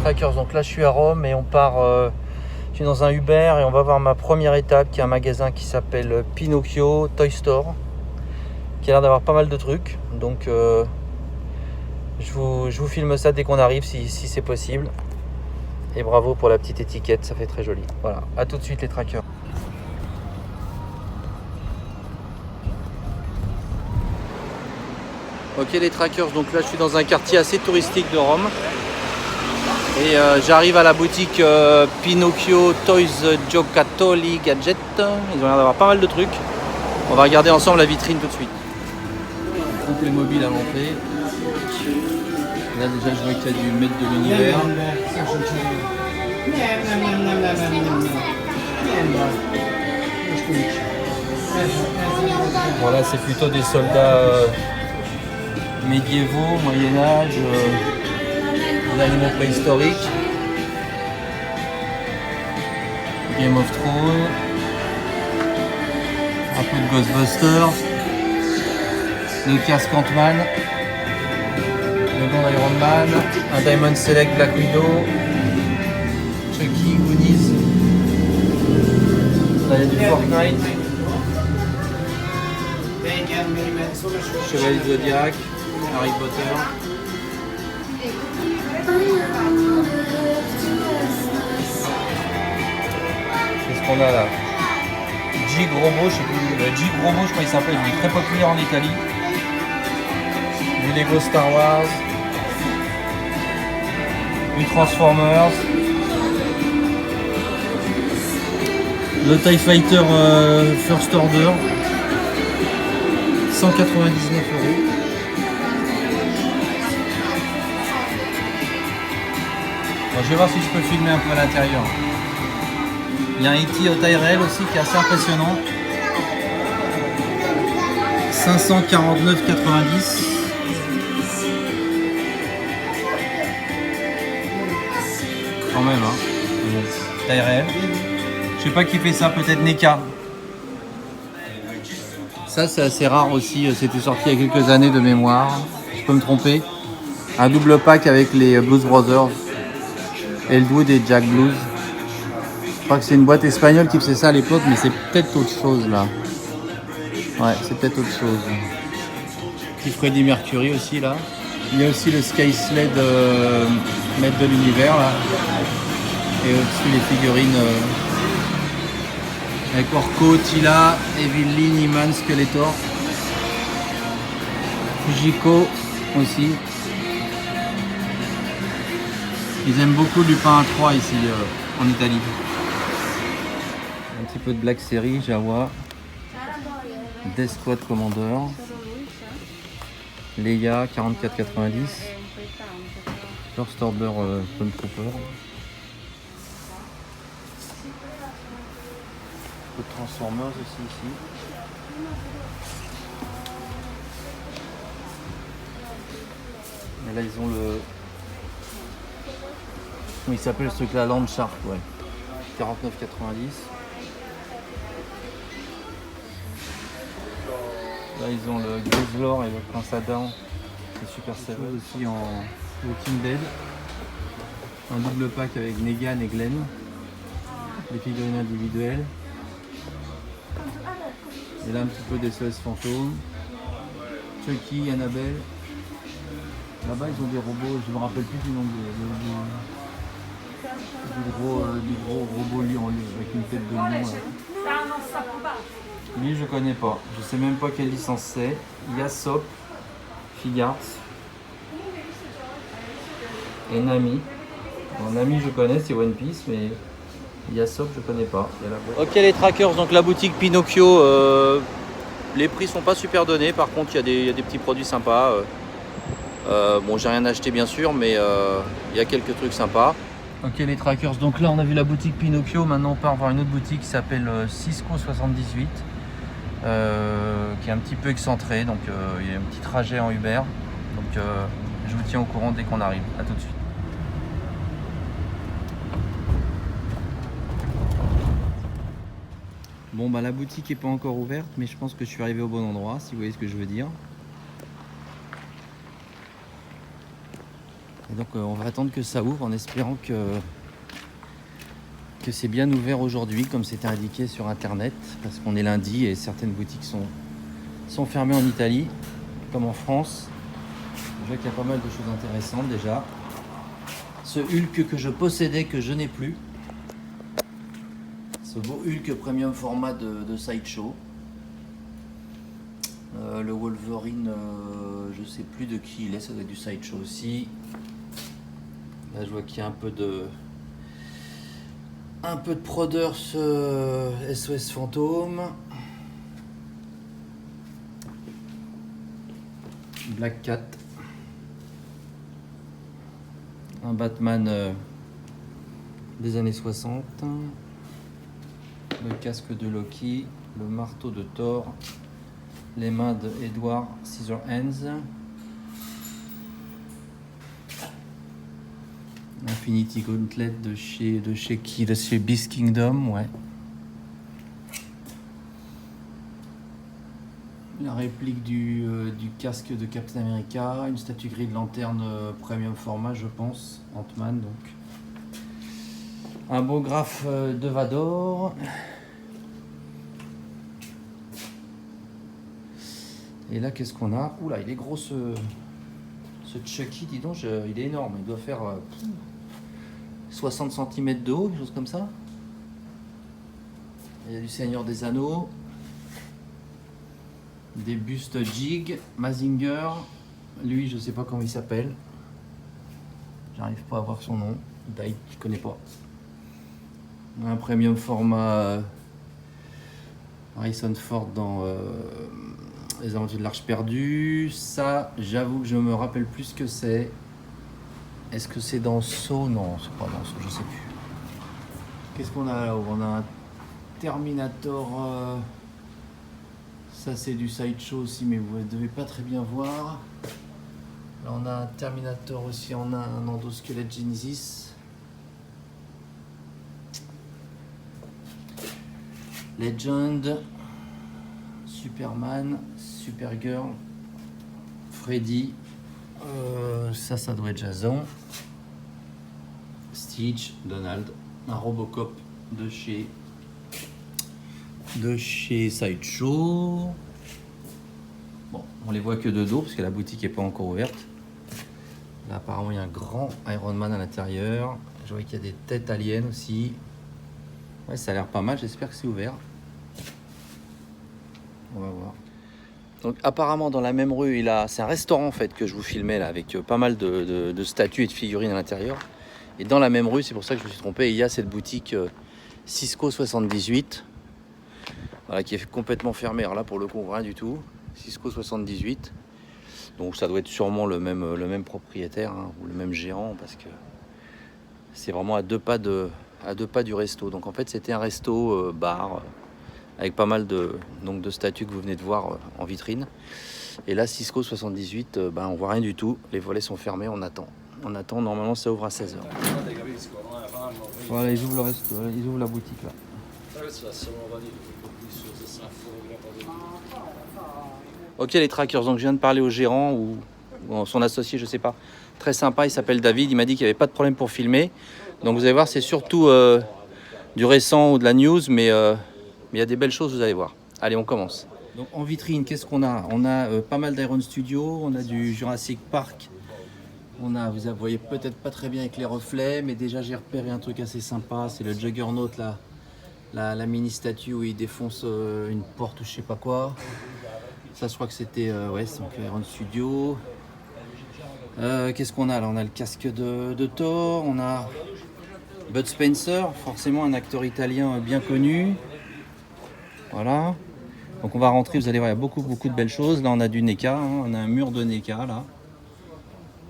trackers, donc là je suis à Rome et on part, je suis dans un Uber et on va voir ma première étape qui est un magasin qui s'appelle Pinocchio Toy Store, qui a l'air d'avoir pas mal de trucs, donc je vous filme ça dès qu'on arrive si c'est possible. Et bravo pour la petite étiquette, ça fait très joli. Voilà, à tout de suite les trackers. Ok les trackers, donc là je suis dans un quartier assez touristique de Rome. Et j'arrive à la boutique Pinocchio Toys Giocattoli Gadget. Ils ont l'air d'avoir pas mal de trucs. On va regarder ensemble la vitrine tout de suite. Groupe les mobiles à l'entrée. Là déjà je vois qu'il y a du maître de l'univers. Voilà, c'est plutôt des soldats médiévaux, Moyen-Âge, des animaux préhistoriques. Game of Thrones, un peu de Ghostbusters, le casque Ant-Man, le gant d'Iron Man, un Diamond Select Black Widow, Chucky, Goonies, là il y a du Fortnite, Chevalier de Zodiac, Harry Potter. Qu'est-ce qu'on a là? G Grobo, je sais plus. G Grobo, je crois qu'il s'appelle, il est très populaire en Italie. Du Lego Star Wars. Du Transformers. Le TIE Fighter First Order. 199 €. Bon, je vais voir si je peux filmer un peu à l'intérieur. Il y a un E.T. au taille réelle aussi qui est assez impressionnant. 549,90 €. Quand même, hein. Taille réelle. Je sais pas qui fait ça, peut-être NECA. Ça c'est assez rare aussi, c'était sorti il y a quelques années de mémoire. Je peux me tromper. Un double pack avec les Blues Brothers. Elwood et Jack Blues. Je crois que c'est une boîte espagnole qui faisait ça à l'époque, mais c'est peut-être autre chose là. Ouais, c'est peut-être autre chose. Petit Freddie Mercury aussi là. Il y a aussi le Sky Sled maître de l'univers là. Et au-dessus les figurines avec Orko, Tila, Evelyn, Iman, Skeletor. Fujiko aussi. Ils aiment beaucoup Lupin 3 ici en Italie. Un petit peu de Black Series, Jawa. Death Squad Commander. Leia, 44,90. First Order Stormtrooper. Un peu de Transformers aussi ici. Et là ils ont le... Comment il s'appelle ce truc là? Land Shark, ouais. 49,90. Là ils ont le Grizzlor et le Prince Adam. C'est Super Seven aussi en Walking Dead. Un double pack avec Negan et Glenn. Des figurines individuelles. Et là un petit peu des SOS fantômes. Chucky, Annabelle. Là-bas ils ont des robots, je me rappelle plus du nom du gros robot lion avec une tête de lion. Lui je connais pas, je sais même pas quelle licence c'est. Yasop, Figart et Nami. Bon, Nami je connais, c'est One Piece, mais Yasop je connais pas. Ok les trackers, donc la boutique Pinocchio, les prix sont pas super donnés, par contre il y a des petits produits sympas. Bon j'ai rien acheté bien sûr, mais il y a quelques trucs sympas. Ok les trackers, donc là on a vu la boutique Pinocchio, maintenant on part voir une autre boutique qui s'appelle Cisco 78, qui est un petit peu excentrée, donc il y a un petit trajet en Uber, donc je vous tiens au courant dès qu'on arrive, à tout de suite. Bon bah la boutique est pas encore ouverte, mais je pense que je suis arrivé au bon endroit, si vous voyez ce que je veux dire. Et donc on va attendre que ça ouvre en espérant que c'est bien ouvert aujourd'hui comme c'était indiqué sur internet, parce qu'on est lundi et certaines boutiques sont fermées en Italie comme en France. Je vois qu'il y a pas mal de choses intéressantes déjà. Ce Hulk que je possédais, que je n'ai plus. Ce beau Hulk premium format de Sideshow. Le Wolverine, je sais plus de qui il est, ça doit être du Sideshow aussi. Là je vois qu'il y a un peu de Proders SOS Fantôme. Black Cat. Un Batman des années 60. Le casque de Loki. Le marteau de Thor. Les mains de Edward Scissorhands. Infinity Gauntlet de chez qui? De chez Beast Kingdom, ouais. La réplique du casque de Captain America, une statue Green Lantern premium format, je pense, Ant-Man donc. Un beau graphe de Vador. Et là, qu'est-ce qu'on a? Oula, il est gros ce Chucky, dis donc, il est énorme, il doit faire 60 cm de haut, quelque chose comme ça. Il y a du Seigneur des Anneaux. Des bustes Jig, Mazinger, lui je sais pas comment il s'appelle, j'arrive pas à voir son nom, Dike, je connais pas. Un premium format Harrison Ford dans Les Aventures de l'Arche perdue. Ça, j'avoue que je me rappelle plus ce que c'est. Est-ce que c'est dans Saw? Non, c'est pas dans Saw, je sais plus. Qu'est-ce qu'on a là-haut? On a un Terminator. Ça c'est du Sideshow aussi, mais vous ne devez pas très bien voir. Là on a un Terminator aussi, on a un endosquelette Genesis. Legend, Superman, Supergirl, Freddy, ça doit être Jason, Stitch, Donald, un Robocop de chez Sideshow. Bon, on les voit que de dos parce que la boutique n'est pas encore ouverte. Là apparemment il y a un grand Iron Man à l'intérieur. Je vois qu'il y a des têtes aliens aussi. Ouais, ça a l'air pas mal, j'espère que c'est ouvert. On va voir. Donc apparemment dans la même rue, c'est un restaurant en fait que je vous filmais là, avec pas mal de statues et de figurines à l'intérieur. Et dans la même rue, c'est pour ça que je me suis trompé, il y a cette boutique Cisco 78. Voilà, qui est complètement fermé. Alors là, pour le coup, rien du tout. Cisco 78. Donc ça doit être sûrement le même propriétaire hein, ou le même gérant parce que c'est vraiment à deux pas du resto. Donc en fait, c'était un resto bar avec pas mal de statues que vous venez de voir en vitrine. Et là, Cisco 78, on voit rien du tout. Les volets sont fermés, on attend. Normalement, ça ouvre à 16h. Voilà, ils ouvrent ils ouvrent la boutique là. Ok les trackers, donc je viens de parler au gérant ou son associé, je sais pas. Très sympa, il s'appelle David, il m'a dit qu'il n'y avait pas de problème pour filmer. Donc vous allez voir, c'est surtout du récent ou de la news, mais il y a des belles choses, vous allez voir. Allez, on commence. Donc en vitrine, qu'est-ce qu'on a? On a pas mal d'Iron Studio, on a du Jurassic Park. Vous voyez peut-être pas très bien avec les reflets, mais déjà j'ai repéré un truc assez sympa, c'est le Juggernaut là. La mini statue où il défonce une porte ou je sais pas quoi. Ça je crois que c'était donc Iron Studio. Qu'est-ce qu'on a là? On a le casque de Thor, on a Bud Spencer, forcément un acteur italien bien connu. Voilà. Donc on va rentrer, vous allez voir, il y a beaucoup de belles choses. Là on a du NECA, hein, on a un mur de NECA là.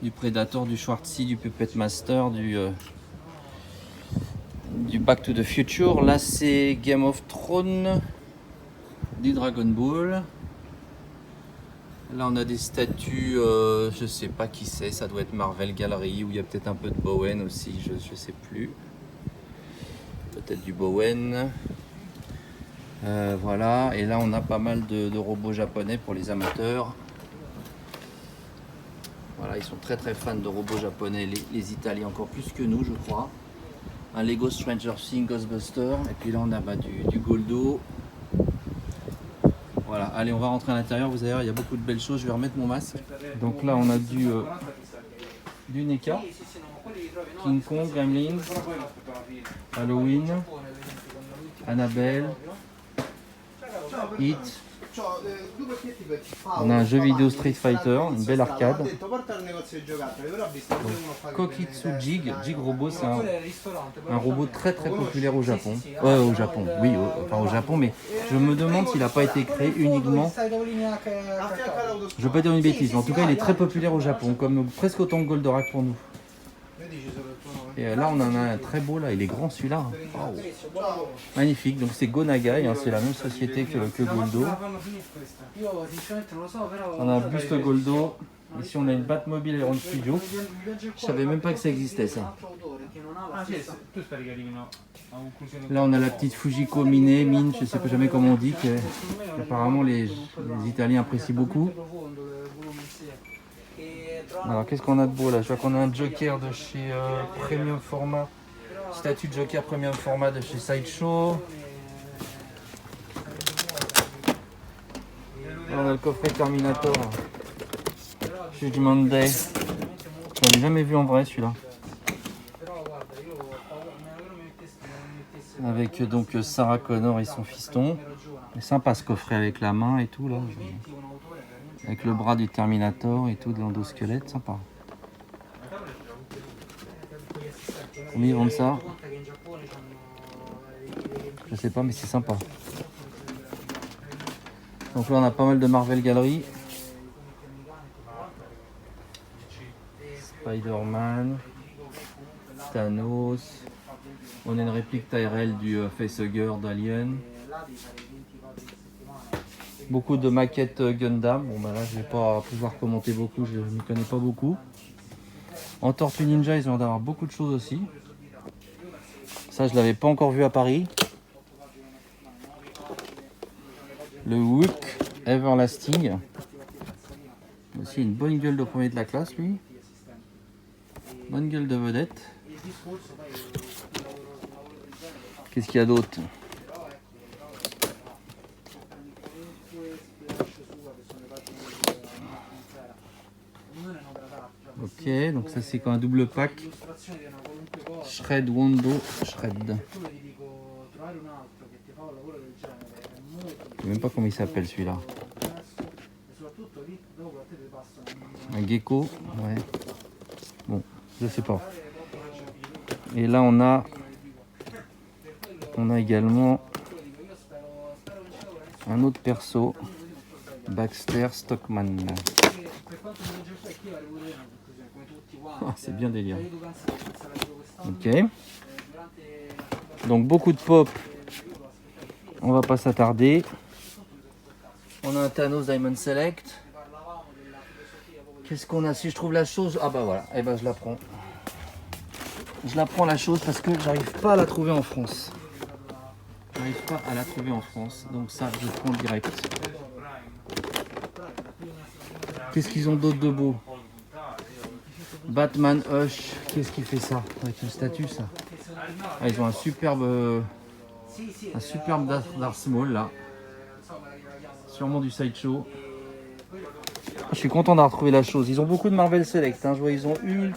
Du Predator, du Schwarzy, du Puppet Master, du Back to the Future. Là c'est Game of Thrones, du Dragon Ball. Là on a des statues, je sais pas qui c'est, ça doit être Marvel Gallery ou il y a peut-être un peu de Bowen aussi, je sais plus. Peut-être du Bowen. Voilà, et là on a pas mal de robots japonais pour les amateurs. Voilà, ils sont très très fans de robots japonais, les Italiens encore plus que nous, je crois. Un Lego Stranger Things Ghostbuster. Et puis là, on a du Goldo. Voilà, allez, on va rentrer à l'intérieur. Vous allez voir, il y a beaucoup de belles choses. Je vais remettre mon masque. Donc là, on a du NECA, King Kong, Gremlins, Halloween, Annabelle, Hit. On a un jeu vidéo Street Fighter, une belle arcade. Kokitsu Jig. Jig Robot, c'est un robot très très populaire au Japon. Au Japon, oui, enfin au Japon, mais je me demande s'il n'a pas été créé uniquement. Je ne veux pas dire une bêtise, mais en tout cas il est très populaire au Japon, comme presque autant que Goldorak pour nous. Et là on en a un très beau là, il est grand celui-là. Wow. Magnifique, donc c'est Go Nagai, hein, c'est la même société que Goldo. On a un buste Goldo. Ici on a une Batmobile Iron Studio. Je savais même pas que ça existait ça. Là on a la petite Fujiko Mine, je sais pas jamais comment on dit, qu'apparemment les Italiens apprécient beaucoup. Alors qu'est-ce qu'on a de beau là? Je vois qu'on a un Joker de chez Premium Format. Statue de Joker Premium Format de chez Sideshow. Là on a le coffret Terminator. Judgment Day. Je l'avais jamais vu en vrai celui-là. Avec donc Sarah Connor et son fiston. C'est sympa ce coffret avec la main et tout là. Avec le bras du Terminator et tout, de l'endosquelette, sympa. Combien ils vendent ça? Je sais pas, mais c'est sympa. Donc là on a pas mal de Marvel Gallery. Spider-Man, Thanos. On a une réplique Tyrell du Facehugger d'Alien. Beaucoup de maquettes Gundam. Bon bah là je vais pas pouvoir commenter beaucoup, je ne connais pas beaucoup. En Tortue Ninja ils ont d'avoir beaucoup de choses aussi. Ça je l'avais pas encore vu à Paris. Le Hook Everlasting. Aussi une bonne gueule de premier de la classe lui. Bonne gueule de vedette. Qu'est-ce qu'il y a d'autre? Ok, donc ça c'est quand un double pack. Shred Wondo Shred. Je sais même pas comment il s'appelle celui-là. Un gecko, ouais. Bon, je sais pas. Et là on a également un autre perso, Baxter Stockman. Oh, c'est bien délire. Ok. Donc beaucoup de pop. On va pas s'attarder. On a un Thanos Diamond Select. Qu'est-ce qu'on a? Si je trouve la chose, ah bah voilà, et ben je la prends. Je la prends la chose parce que j'arrive pas à la trouver en France. J'arrive pas à la trouver en France, donc ça je prends direct. Qu'est-ce qu'ils ont d'autre de beau? Batman Hush, qu'est-ce qui fait ça? Avec une statue ça. Ah, ils ont un superbe Darth Maul là. Sûrement du Sideshow. Je suis content d'avoir retrouvé la chose. Ils ont beaucoup de Marvel Select. Hein. Je vois ils ont Hulk.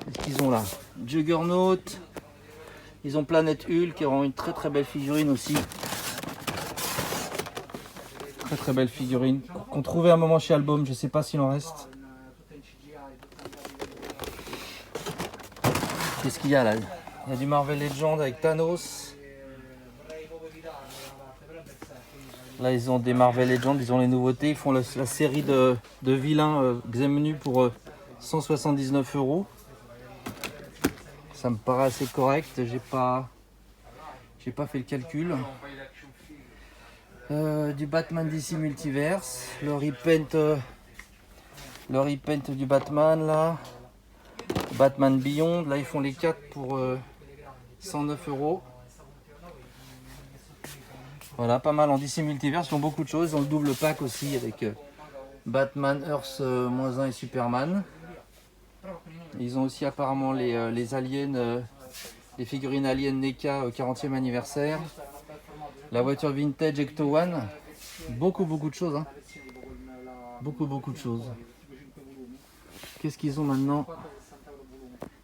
Qu'est-ce qu'ils ont là? Juggernaut. Ils ont Planète Hulk qui auront une très très belle figurine aussi. Très très belle figurine. Qu'on trouvait un moment chez Album. Je sais pas s'il en reste. Qu'est-ce qu'il y a là? Il y a du Marvel Legend avec Thanos. Là, ils ont des Marvel Legends, ils ont les nouveautés. Ils font la série de vilains Xemnu pour 179 €. Ça me paraît assez correct. J'ai pas fait le calcul. Du Batman DC Multiverse. Le repaint du Batman là. Batman Beyond. Là, ils font les 4 pour 109 €. Voilà, pas mal en DC Multiverse, ils ont beaucoup de choses. Ils ont le double pack aussi avec Batman, Earth -1 et Superman. Ils ont aussi apparemment les aliens, les figurines aliens NECA 40e anniversaire. La voiture vintage Ecto One. Beaucoup de choses. Hein. Beaucoup de choses. Qu'est-ce qu'ils ont maintenant?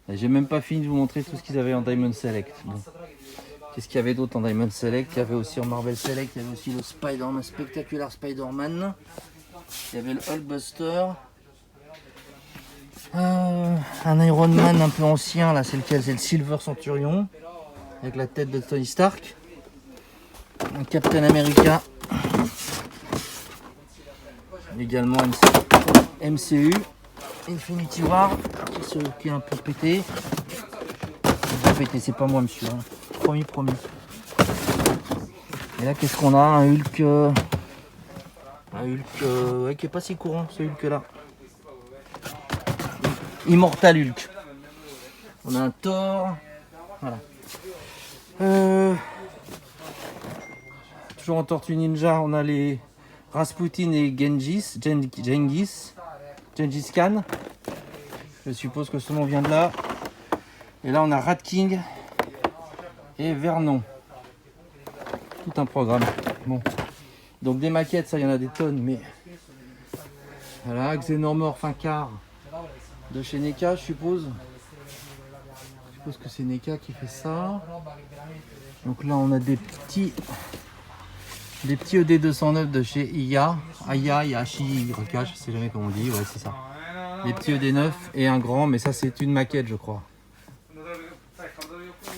J'ai même pas fini de vous montrer tout ce qu'ils avaient en Diamond Select. Bon. Qu'est-ce qu'il y avait d'autre en Diamond Select? Il y avait aussi en Marvel Select, il y avait aussi le Spider-Man, Spectacular Spider-Man. Il y avait le Hulkbuster. Un Iron Man un peu ancien, là c'est lequel? C'est le Silver Centurion. Avec la tête de Tony Stark. Un Captain America. Également MCU. Infinity War. Qui est un peu pété. Pas pété, c'est pas moi monsieur. Hein. Promis. Et là qu'est-ce qu'on a? Un Hulk. Ouais, qui est pas si courant ce Hulk là. Immortal Hulk. On a un Thor. Voilà. Toujours en Tortue Ninja, on a les Rasputin et Gengis Khan. Je suppose que ce nom vient de là. Et là on a Rat King et Vernon. Tout un programme. Bon. Donc des maquettes, ça il y en a des tonnes, mais voilà, Xenomorph un quart de chez NECA, je suppose. Je suppose que c'est NECA qui fait ça. Donc là on a des petits ED209 de chez Iya, Yashi, je sais jamais comment on dit, ouais c'est ça. Des petits ED9 et un grand, mais ça c'est une maquette je crois.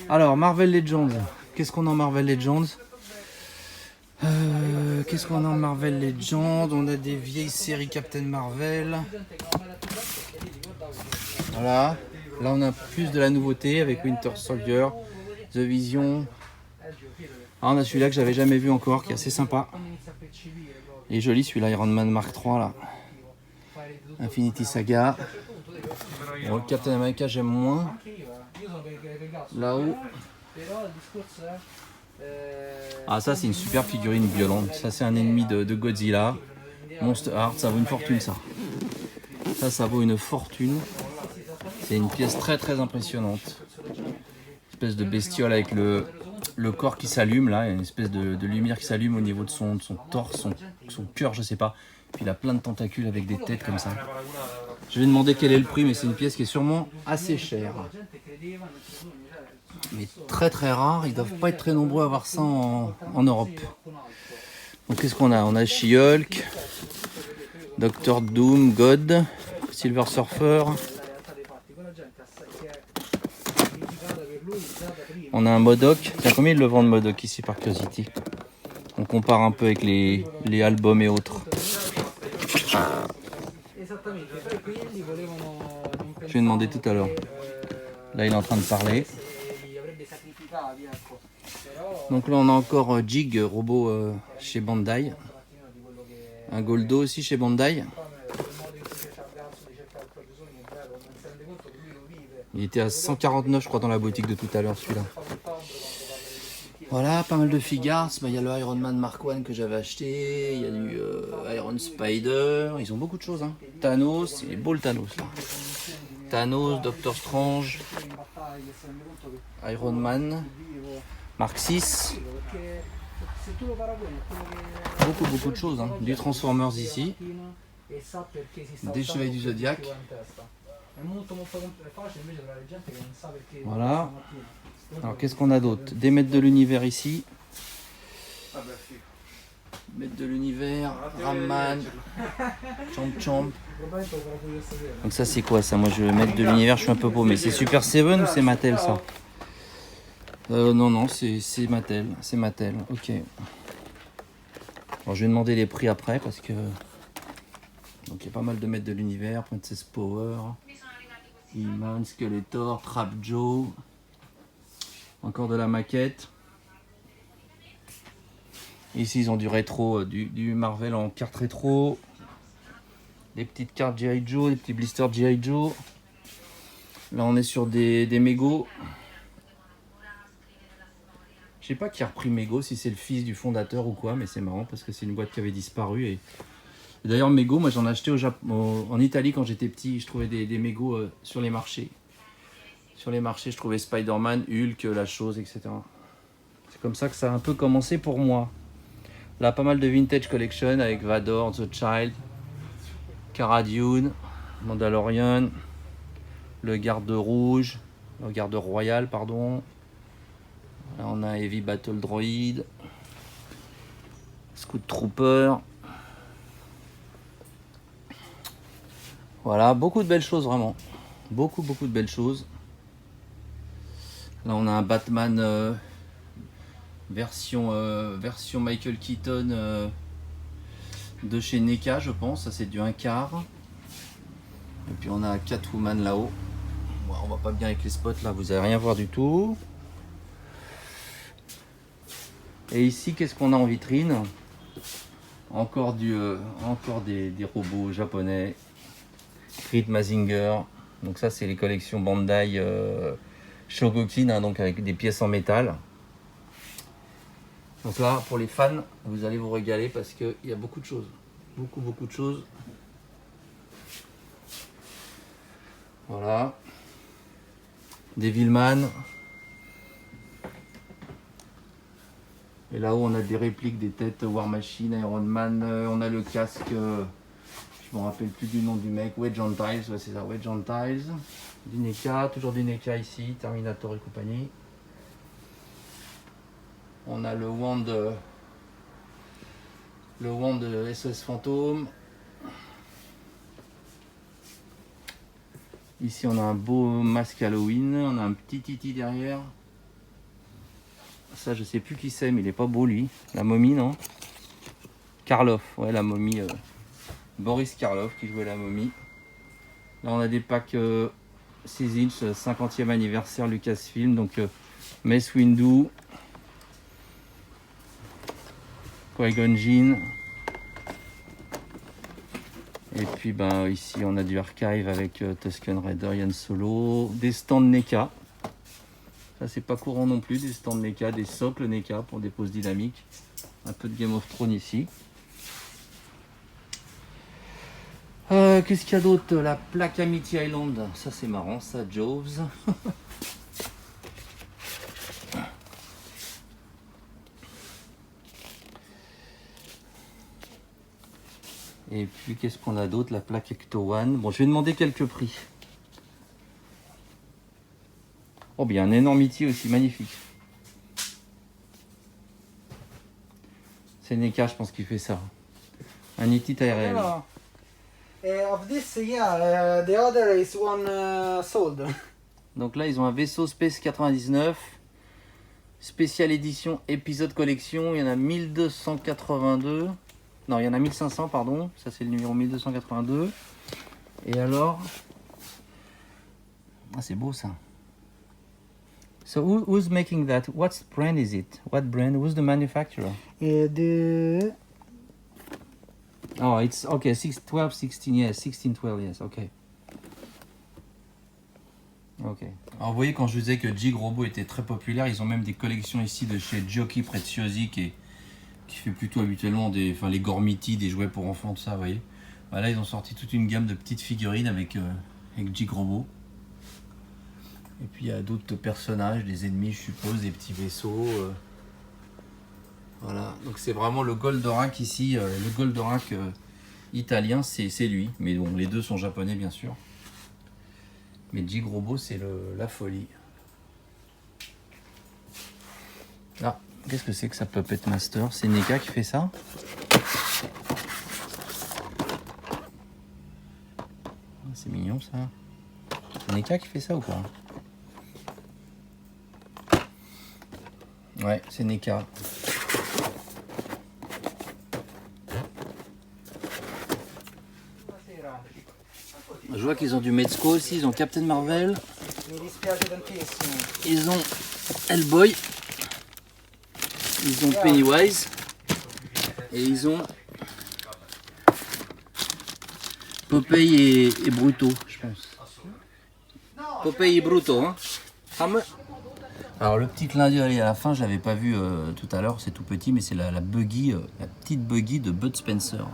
Alors Marvel Legends, qu'est-ce qu'on a en Marvel Legends? Qu'est-ce qu'on a en Marvel Legends? On a des vieilles séries Captain Marvel. Voilà. Là on a plus de la nouveauté avec Winter Soldier, The Vision. Ah, on a celui-là que j'avais jamais vu encore, qui est assez sympa. Il est joli celui-là, Iron Man Mark III là. Infinity Saga. Bon, le Captain America j'aime moins. Là-haut. Ah ça c'est une super figurine violente. Ça c'est un ennemi de Godzilla. Monster Heart, ça vaut une fortune ça. Ça vaut une fortune. C'est une pièce très impressionnante. Une espèce de bestiole avec le corps qui s'allume là, il y a une espèce de lumière qui s'allume au niveau de son torse, son cœur, je sais pas. Puis il a plein de tentacules avec des têtes comme ça. Je vais demander quel est le prix, mais c'est une pièce qui est sûrement assez chère. Mais très rare, ils doivent pas être très nombreux à avoir ça en Europe. Donc qu'est-ce qu'on a? On a She-Hulk, Doctor Doom, God, Silver Surfer. On a un Modok. Tiens, combien ils le vendent Modok ici par curiosité? On compare un peu avec les albums et autres. Je vais demander tout à l'heure. Là, il est en train de parler. Donc là, on a encore Jig, robot chez Bandai. Un Goldo aussi chez Bandai. Il était à 149 je crois dans la boutique de tout à l'heure celui-là. Voilà, pas mal de figures. Il y a le Iron Man Mark I que j'avais acheté. Il y a du Iron Spider. Ils ont beaucoup de choses. Hein. Thanos, il est beau le Thanos là. Thanos, Doctor Strange, Iron Man, Mark VI. Beaucoup de choses. Hein. Du Transformers ici. Des Chevaliers du Zodiac. Voilà. Alors qu'est-ce qu'on a d'autre? Des maîtres de l'univers ici. Maîtres de l'univers, Ramman, Champ. Donc ça c'est quoi ça? Moi je vais mettre de l'univers, je suis un peu paumé. C'est Super Seven ou c'est Mattel ça? Non, c'est Mattel. C'est Mattel, ok. Alors, je vais demander les prix après parce que... Donc il y a pas mal de maîtres de l'univers, Princess Power, He-Man, Skeletor, Trap Joe, encore de la maquette. Ici ils ont du rétro, du Marvel en carte rétro, des petites cartes G.I. Joe, des petits blisters G.I. Joe. Là on est sur des Mego. Je sais pas qui a repris Mego, si c'est le fils du fondateur ou quoi, mais c'est marrant parce que c'est une boîte qui avait disparu et D'ailleurs, mégots, moi j'en ai acheté en Italie quand j'étais petit. Je trouvais des mégots sur les marchés. Sur les marchés, je trouvais Spider-Man, Hulk, la chose, etc. C'est comme ça que ça a un peu commencé pour moi. Là, pas mal de vintage collection avec Vador, The Child, Cara Dune, Mandalorian, le garde rouge, le garde royal, pardon. Là, on a Heavy Battle Droid, Scout Trooper. Voilà, beaucoup de belles choses vraiment. Beaucoup de belles choses. Là, on a un Batman version Michael Keaton de chez NECA, je pense. Ça, c'est du 1/4. Et puis, on a Catwoman là-haut. Bon, on va pas bien avec les spots là, vous allez rien voir du tout. Et ici, qu'est-ce qu'on a en vitrine? Encore des robots japonais. Creed Mazinger. Donc ça, c'est les collections Bandai Shogokin, hein, donc avec des pièces en métal. Donc là, pour les fans, vous allez vous régaler parce qu'il y a beaucoup de choses. Beaucoup de choses. Voilà. Devilman. Et là-haut, on a des répliques des têtes War Machine, Iron Man. On a le casque, je me rappelle plus du nom du mec. Wedge on Tiles, ouais, c'est ça, Wedge on Tiles. Du NECA, toujours du NECA ici, Terminator et compagnie. On a le wand de SOS Fantôme. Ici, on a un beau masque Halloween. On a un petit Titi derrière. Ça, je sais plus qui c'est, mais il est pas beau lui. La momie, non? Karloff, ouais, la momie. Boris Karloff qui jouait la momie. Là, on a des packs 6 inch, 50e anniversaire Lucasfilm. Donc, Mace Windu, Qui-Gon Jinn. Et puis, ben, ici, on a du archive avec Tusken Raider, Yann Solo. Des stands NECA. Ça, c'est pas courant non plus, des stands NECA, des socles NECA pour des poses dynamiques. Un peu de Game of Thrones ici. Qu'est-ce qu'il y a d'autre? La plaque Amity Island. Ça, c'est marrant, ça, Joves. Et puis, qu'est-ce qu'on a d'autre? La plaque Ecto One. Bon, je vais demander quelques prix. Oh, bien, un énorme E.T. aussi, magnifique. C'est NECA, je pense, qui fait ça. Un E.T. Tyrell. Of this, yeah, the other is one sold. Donc là, ils ont un vaisseau Space 99. Spécial édition épisode collection. Il y en a 1282. Non, il y en a 1500, pardon. Ça, c'est le numéro 1282. Et alors... Ah, c'est beau, ça. So, who's making that? What brand is it? What brand? Who's the manufacturer? The Oh, it's... Okay, 12, 16, yes. 16, 12, yes, okay. Ok. Alors vous voyez, quand je vous disais que Jig Robot était très populaire, ils ont même des collections ici de chez Giochi Preziosi qui fait plutôt habituellement les Gormiti, des jouets pour enfants, tout ça, vous voyez. Voilà, ils ont sorti toute une gamme de petites figurines avec Jig Robot. Et puis il y a d'autres personnages, des ennemis, je suppose, des petits vaisseaux. Voilà, donc c'est vraiment le Goldorak ici, le Goldorak italien, c'est lui. Mais bon, les deux sont japonais, bien sûr. Mais Jig Robot, c'est la folie. Ah, qu'est-ce que c'est que ça, Puppet Master? C'est NECA qui fait ça? C'est mignon, ça. C'est NECA qui fait ça ou pas? Ouais, c'est NECA. Je vois qu'ils ont du Mezco aussi, ils ont Captain Marvel. Ils ont Hellboy. Ils ont Pennywise. Et ils ont Popeye et Bruto, je pense. Popeye et Bruto, hein. Alors le petit clin d'œil à la fin, je l'avais pas vu tout à l'heure, c'est tout petit, mais c'est la buggy, la petite buggy de Bud Spencer.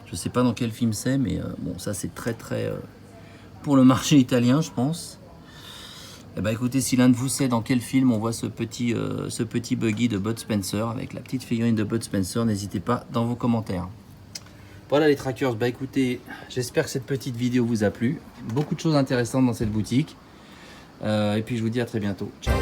Je sais pas dans quel film c'est, mais bon, ça c'est très pour le marché italien, je pense. Eh ben, écoutez, si l'un de vous sait dans quel film on voit ce petit buggy de Bud Spencer avec la petite figurine de Bud Spencer, n'hésitez pas dans vos commentaires. Voilà les trackers, bah écoutez, j'espère que cette petite vidéo vous a plu. Beaucoup de choses intéressantes dans cette boutique. Et puis je vous dis à très bientôt. Ciao.